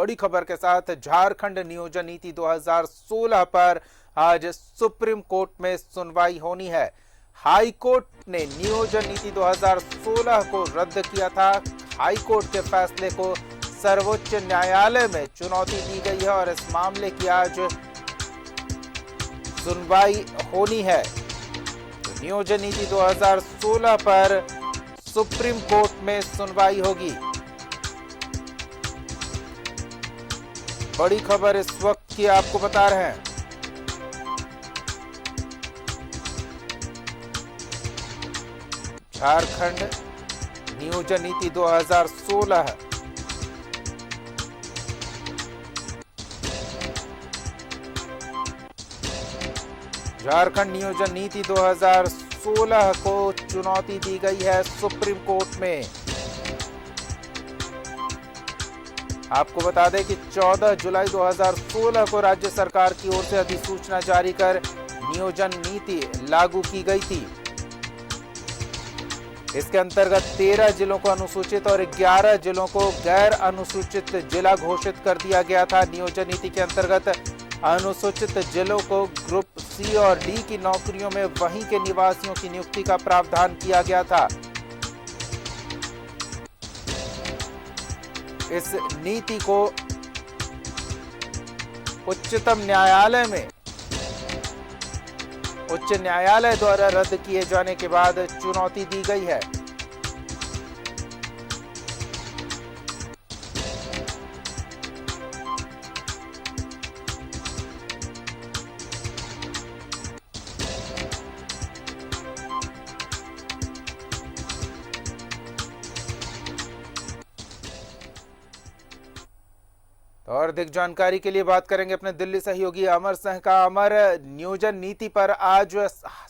बड़ी खबर के साथ झारखंड नियोजन नीति 2016 पर आज सुप्रीम कोर्ट में सुनवाई होनी है। हाई कोर्ट ने नियोजन नीति 2016 को रद्द किया था। हाई कोर्ट के फैसले को सर्वोच्च न्यायालय में चुनौती दी गई है और इस मामले की आज सुनवाई होनी है। तो नियोजन नीति 2016 पर सुप्रीम कोर्ट में सुनवाई होगी। बड़ी खबर इस वक्त की आपको बता रहे हैं। झारखंड नियोजन नीति 2016 झारखंड नियोजन नीति 2016 को चुनौती दी गई है सुप्रीम कोर्ट में। आपको बता दें कि 14 जुलाई 2016 को राज्य सरकार की ओर से अधिसूचना जारी कर नियोजन नीति लागू की गई थी। इसके अंतर्गत 13 जिलों को अनुसूचित और 11 जिलों को गैर अनुसूचित जिला घोषित कर दिया गया था। नियोजन नीति के अंतर्गत अनुसूचित जिलों को ग्रुप सी और डी की नौकरियों में वहीं के निवासियों की नियुक्ति का प्रावधान किया गया था। इस नीति को उच्चतम न्यायालय में उच्च न्यायालय द्वारा रद्द किए जाने के बाद चुनौती दी गई है। और अधिक जानकारी के लिए बात करेंगे अपने दिल्ली सहयोगी अमर सिंह का। अमर, नियोजन नीति पर आज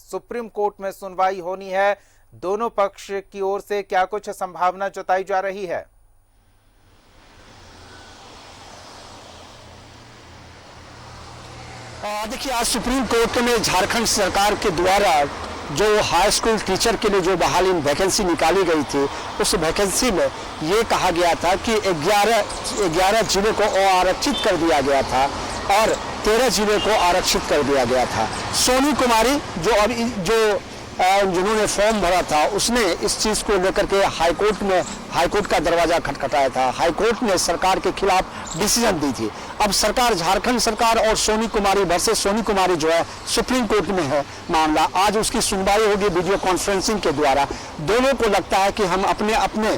सुप्रीम कोर्ट में सुनवाई होनी है। दोनों पक्ष की ओर से क्या कुछ संभावना जताई जा रही है? देखिए, आज सुप्रीम कोर्ट में झारखंड सरकार के द्वारा जो हाई स्कूल टीचर के लिए जो बहाली वैकेंसी निकाली गई थी, उस वैकेंसी में ये कहा गया था कि 11 जिलों को आरक्षित कर दिया गया था और 13 जिलों को आरक्षित कर दिया गया था। सोनी कुमारी जिन्होंने फॉर्म भरा था, उसने इस चीज़ को लेकर के हाईकोर्ट का दरवाजा खटखटाया था। हाईकोर्ट ने सरकार के खिलाफ डिसीजन दी थी। अब सरकार, झारखंड सरकार और सोनी कुमारी वर्सेस सोनी कुमारी जो है सुप्रीम कोर्ट में है मामला। आज उसकी सुनवाई होगी वीडियो कॉन्फ्रेंसिंग के द्वारा। दोनों को लगता है कि हम अपने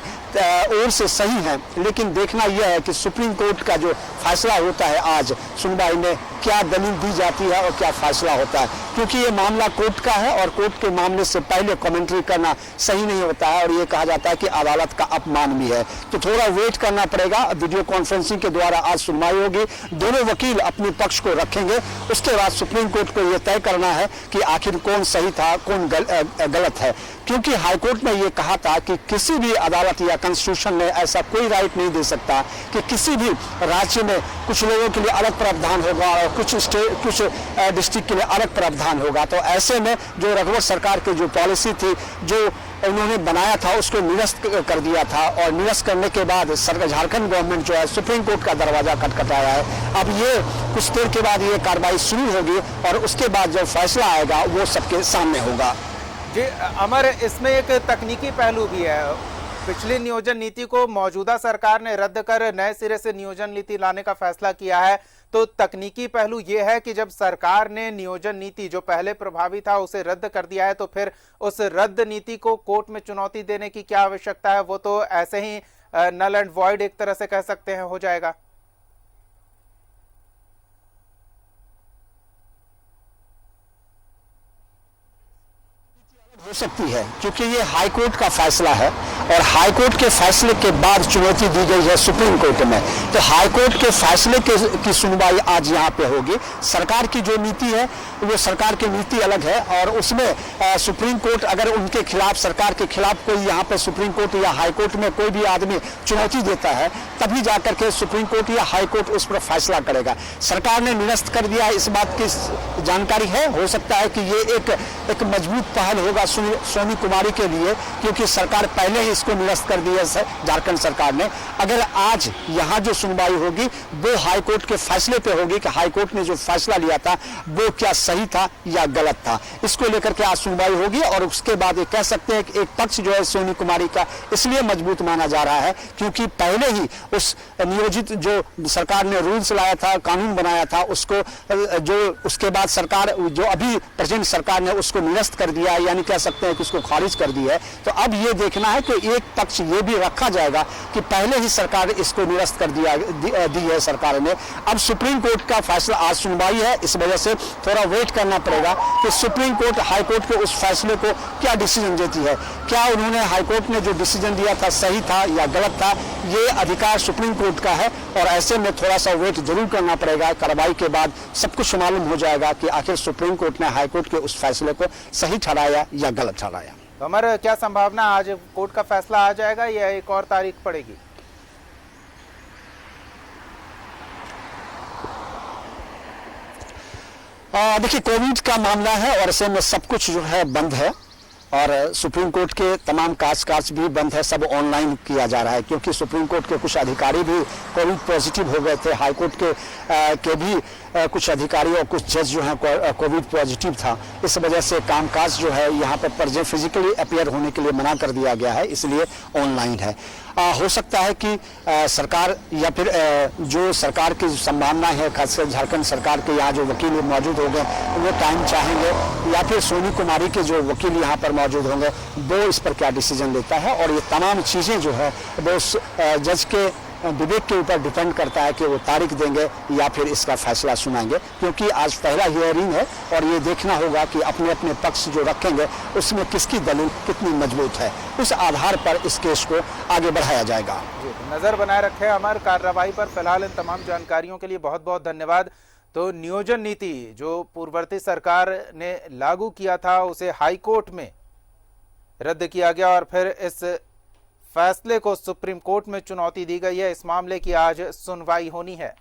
ओर से सही हैं, लेकिन देखना यह है कि सुप्रीम कोर्ट का जो फैसला होता है आज सुनवाई में, क्या दलील दी जाती है और क्या फैसला होता है, क्योंकि ये मामला कोर्ट का है और कोर्ट के मामले से पहले कमेंट्री करना सही नहीं होता है और ये कहा जाता है कि अदालत का अपमान भी है। तो थोड़ा वेट करना पड़ेगा। वीडियो कॉन्फ्रेंसिंग के द्वारा आज सुनवाई होगी। दोनों वकील अपने पक्ष को रखेंगे। उसके बाद सुप्रीम कोर्ट को यह तय करना है कि आखिर कौन सही था, कौन गलत है, क्योंकि हाईकोर्ट ने यह कहा था कि किसी भी अदालत या कॉन्स्टिट्यूशन ने ऐसा कोई राइट नहीं दे सकता कि किसी भी राज्य में कुछ लोगों के लिए अलग प्रावधान होगा और कुछ डिस्ट्रिक्ट के लिए अलग प्रावधान होगा। तो ऐसे में जो रघुवर सरकार की जो पॉलिसी थी, जो उन्होंने बनाया था, उसको निरस्त कर दिया था और निरस्त करने के बाद झारखंड गवर्नमेंट जो है सुप्रीम कोर्ट का दरवाजा खटखटाया है। अब ये कुछ देर के बाद ये कार्रवाई शुरू होगी और उसके बाद जो फैसला आएगा वो सबके सामने होगा। जी अमर, इसमें एक तकनीकी पहलू भी है। पिछली नियोजन नीति को मौजूदा सरकार ने रद्द कर नए सिरे से नियोजन नीति लाने का फैसला किया है। तो तकनीकी पहलू यह है कि जब सरकार ने नियोजन नीति जो पहले प्रभावी था उसे रद्द कर दिया है, तो फिर उस रद्द नीति को कोर्ट में चुनौती देने की क्या आवश्यकता है? वो तो ऐसे ही नल एंड वॉइड एक तरह से कह सकते हैं हो जाएगा। हो सकती है, क्योंकि ये हाई कोर्ट का फैसला है और हाई कोर्ट के फैसले के बाद चुनौती दी गई है सुप्रीम कोर्ट में। तो हाई कोर्ट के फैसले की सुनवाई आज यहाँ पे होगी। सरकार की जो नीति है वो सरकार की नीति अलग है और उसमें सुप्रीम कोर्ट अगर उनके खिलाफ, सरकार के खिलाफ कोई यहाँ पे सुप्रीम कोर्ट या हाई कोर्ट में कोई भी आदमी चुनौती देता है, तभी जाकर के सुप्रीम कोर्ट या हाई कोर्ट उस पर फैसला करेगा। सरकार ने निरस्त कर दिया है, इस बात की जानकारी है। हो सकता है कि ये एक मजबूत पहल होगा सोनी कुमारी के लिए, क्योंकि सरकार पहले ही इसको निरस्त कर दी है झारखंड सरकार ने। अगर आज यहाँ जो सुनवाई होगी वो हाईकोर्ट के फैसले पे होगी कि हाईकोर्ट ने जो फैसला लिया था वो क्या सही था या गलत था, इसको लेकर के आज सुनवाई होगी। और उसके बाद ये कह सकते हैं कि एक पक्ष जो है सोनी कुमारी का इसलिए मजबूत माना जा रहा है क्योंकि पहले ही उस नियोजित जो सरकार ने रूल्स लाया था, कानून बनाया था, उसको जो उसके बाद सरकार जो अभी प्रेजेंट सरकार ने उसको निरस्त कर दिया है, यानी कह सकते हैं कि उसको खारिज कर दी है। तो अब ये देखना है कि एक पक्ष ये भी रखा जाएगा कि पहले ही सरकार इसको निरस्त कर दी है सरकार ने। अब सुप्रीम कोर्ट का फैसला आज सुनवाई है, इस वजह से थोड़ा वेट करना पड़ेगा कि सुप्रीम कोर्ट हाई कोर्ट के उस फैसले को क्या डिसीजन देती है। क्या उन्होंने हाई कोर्ट ने जो डिसीजन दिया था सही था या गलत था, ये अधिकार सुप्रीम कोर्ट का है। और ऐसे में थोड़ा सा वेट जरूर करना पड़ेगा। कार्रवाई के बाद सब कुछ मालूम हो जाएगा कि आखिर सुप्रीम कोर्ट ने हाई कोर्ट के उस फैसले को सही ठहराया या गलत ठहराया। तो हमारे क्या संभावना, आज कोर्ट का फैसला आ जाएगा या एक और तारीख पड़ेगी? देखिए, कोविड का मामला है और ऐसे में सब कुछ जो है बंद है और सुप्रीम कोर्ट के तमाम काज भी बंद है, सब ऑनलाइन किया जा रहा है क्योंकि सुप्रीम कोर्ट के कुछ अधिकारी भी कोविड पॉजिटिव हो गए थे। हाई कोर्ट के भी कुछ अधिकारी और कुछ जज जो हैं कोविड पॉजिटिव था। इस वजह से कामकाज जो है यहाँ पर फिजिकली अपीयर होने के लिए मना कर दिया गया है, इसलिए ऑनलाइन है। हो सकता है कि सरकार या फिर जो सरकार की संभावना है, खासकर झारखंड सरकार के यहाँ जो वकील मौजूद होंगे वो टाइम चाहेंगे, या फिर सोनी कुमारी के जो वकील यहाँ पर मौजूद होंगे वो इस पर क्या डिसीजन लेता है। और ये तमाम चीज़ें जो है वो जज के विवेक के ऊपर डिपेंड करता है कि वो तारीख देंगे या फिर इसका फैसला सुनाएंगे, क्योंकि आज पहला हियरिंग है और ये देखना होगा कि अपने अपने पक्ष जो रखेंगे उसमें किसकी दलील कितनी मजबूत है, उस आधार पर इस केस को आगे बढ़ाया जाएगा। नजर बनाए रखे हमारी कार्रवाई पर। फिलहाल इन तमाम जानकारियों के लिए बहुत बहुत धन्यवाद। तो नियोजन नीति जो पूर्ववर्ती सरकार ने लागू किया था उसे हाई कोर्ट में रद्द किया गया और फिर इस फैसले को सुप्रीम कोर्ट में चुनौती दी गई है। इस मामले की आज सुनवाई होनी है।